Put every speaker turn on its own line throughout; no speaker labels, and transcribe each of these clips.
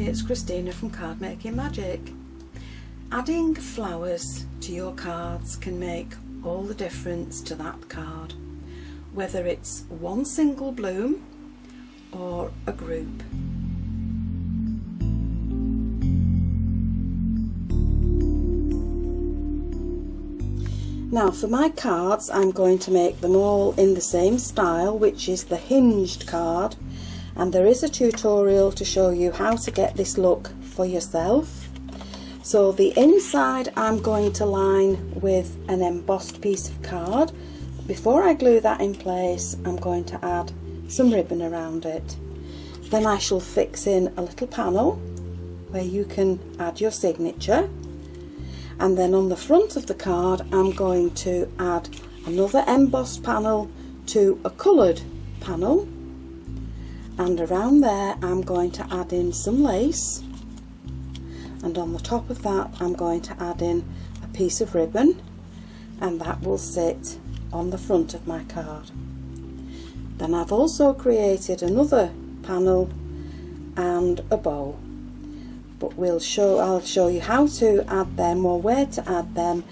it's Christina from Card Making Magic. Adding flowers to your cards can make all the difference to that card, whether it's one single bloom or a group. Now for my cards, I'm going to make them all in the same style, which is the hinged card, and there is a tutorial to show you how to get this look for yourself. So the inside I'm going to line with an embossed piece of card. Before I glue that in place, I'm going to add some ribbon around it. Then I shall fix in a little panel where you can add your signature. And then on the front of the card I'm going to add another embossed panel to a coloured panel, and around there I'm going to add in some lace, and on the top of that I'm going to add in a piece of ribbon, and that will sit on the front of my card. Then I've also created another panel and a bow, but I'll show you how to add them or where to add them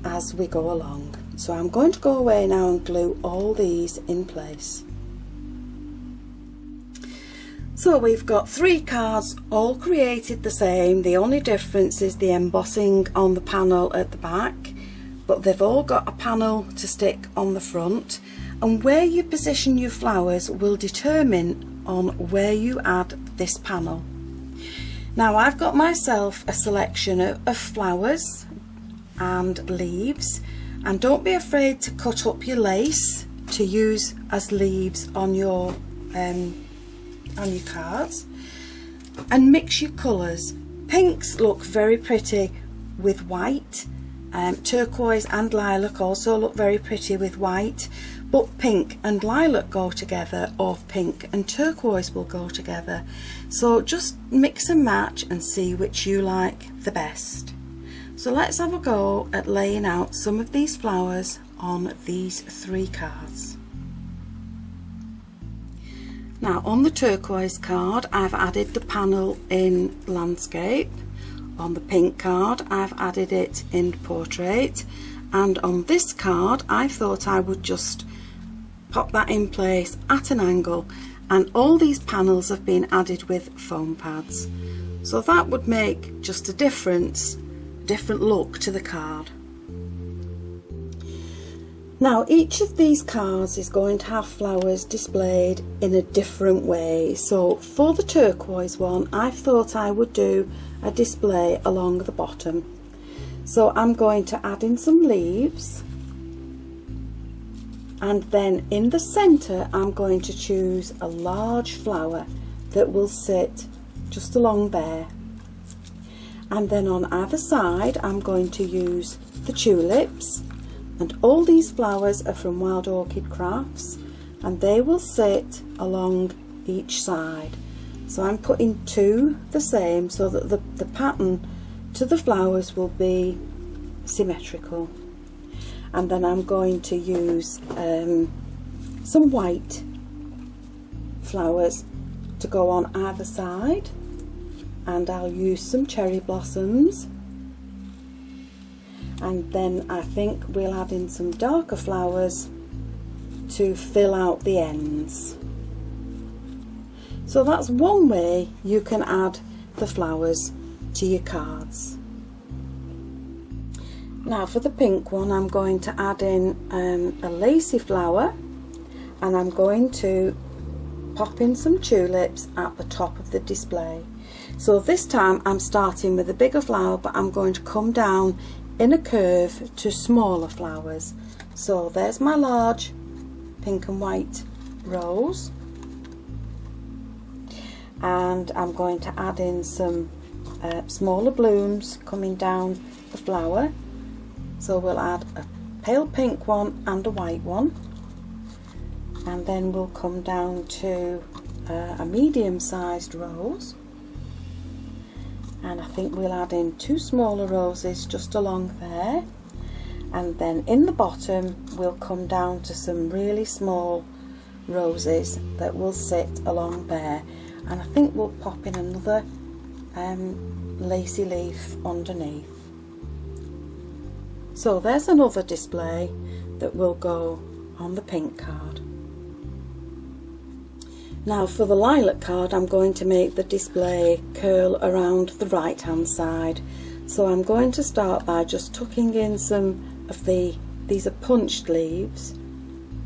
as we go along. So I'm going to go away now and glue all these in place. So we've got 3 cards all created the same. The only difference is the embossing on the panel at the back, but they've all got a panel to stick on the front, and where you position your flowers will determine on where you add this panel. Now I've got myself a selection of flowers and leaves, and don't be afraid to cut up your lace to use as leaves on your cards, and mix your colours. Pinks look very pretty with white, turquoise and lilac also look very pretty with white, but pink and lilac go together, or pink and turquoise will go together. So just mix and match and see which you like the best. So let's have a go at laying out some of these flowers on these 3 cards. Now on the turquoise card I've added the panel in landscape, on the pink card I've added it in portrait, and on this card I thought I would just pop that in place at an angle, and all these panels have been added with foam pads, so that would make just a different look to the card. Now each of these cards is going to have flowers displayed in a different way. So for the turquoise one I thought I would do a display along the bottom, so I'm going to add in some leaves, and then in the center I'm going to choose a large flower that will sit just along there, and then on either side I'm going to use the tulips, and all these flowers are from Wild Orchid Crafts, and they will sit along each side. So I'm putting 2 the same so that the pattern to the flowers will be symmetrical. And then I'm going to use some white flowers to go on either side, and I'll use some cherry blossoms, and then I think we'll add in some darker flowers to fill out the ends. So that's one way you can add the flowers to your cards. Now for the pink one I'm going to add in a lacy flower, and I'm going to pop in some tulips at the top of the display. So this time I'm starting with a bigger flower, but I'm going to come down in a curve to smaller flowers. So there's my large pink and white rose, and I'm going to add in some smaller blooms coming down the flower. So we'll add a pale pink one and a white one, and then we'll come down to a medium-sized rose, and I think we'll add in 2 smaller roses just along there, and then in the bottom we'll come down to some really small roses that will sit along there, and I think we'll pop in another lacy leaf underneath. So there's another display that will go on the pink card. Now for the lilac card, I'm going to make the display curl around the right hand side. So I'm going to start by just tucking in some of these are punched leaves,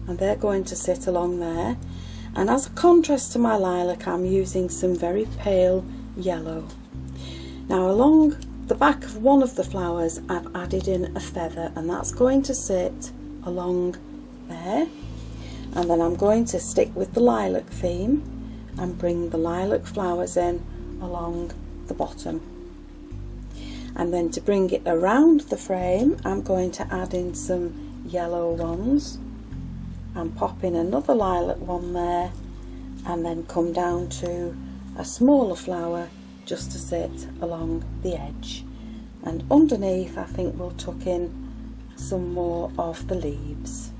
and they're going to sit along there. And as a contrast to my lilac, I'm using some very pale yellow. Now along the back of one of the flowers, I've added in a feather, and that's going to sit along there. And then I'm going to stick with the lilac theme and bring the lilac flowers in along the bottom. And then to bring it around the frame, I'm going to add in some yellow ones and pop in another lilac one there, and then come down to a smaller flower just to sit along the edge. And underneath, I think we'll tuck in some more of the leaves.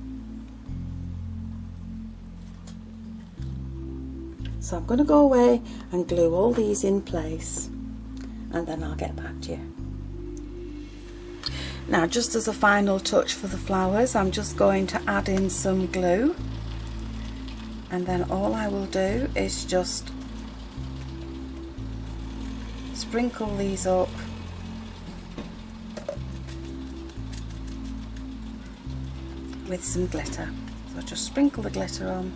So I'm going to go away and glue all these in place, and then I'll get back to you. Now, just as a final touch for the flowers, I'm just going to add in some glue, and then all I will do is just sprinkle these up with some glitter. So just sprinkle the glitter on,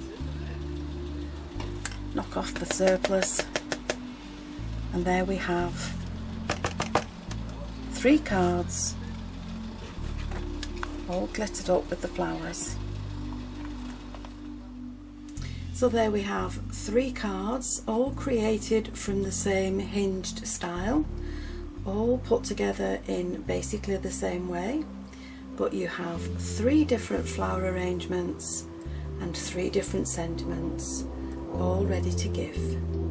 knock off the surplus, and there we have 3 cards all glittered up with the flowers. So there we have 3 cards, all created from the same hinged style, all put together in basically the same way, but you have 3 different flower arrangements and 3 different sentiments, all ready to give.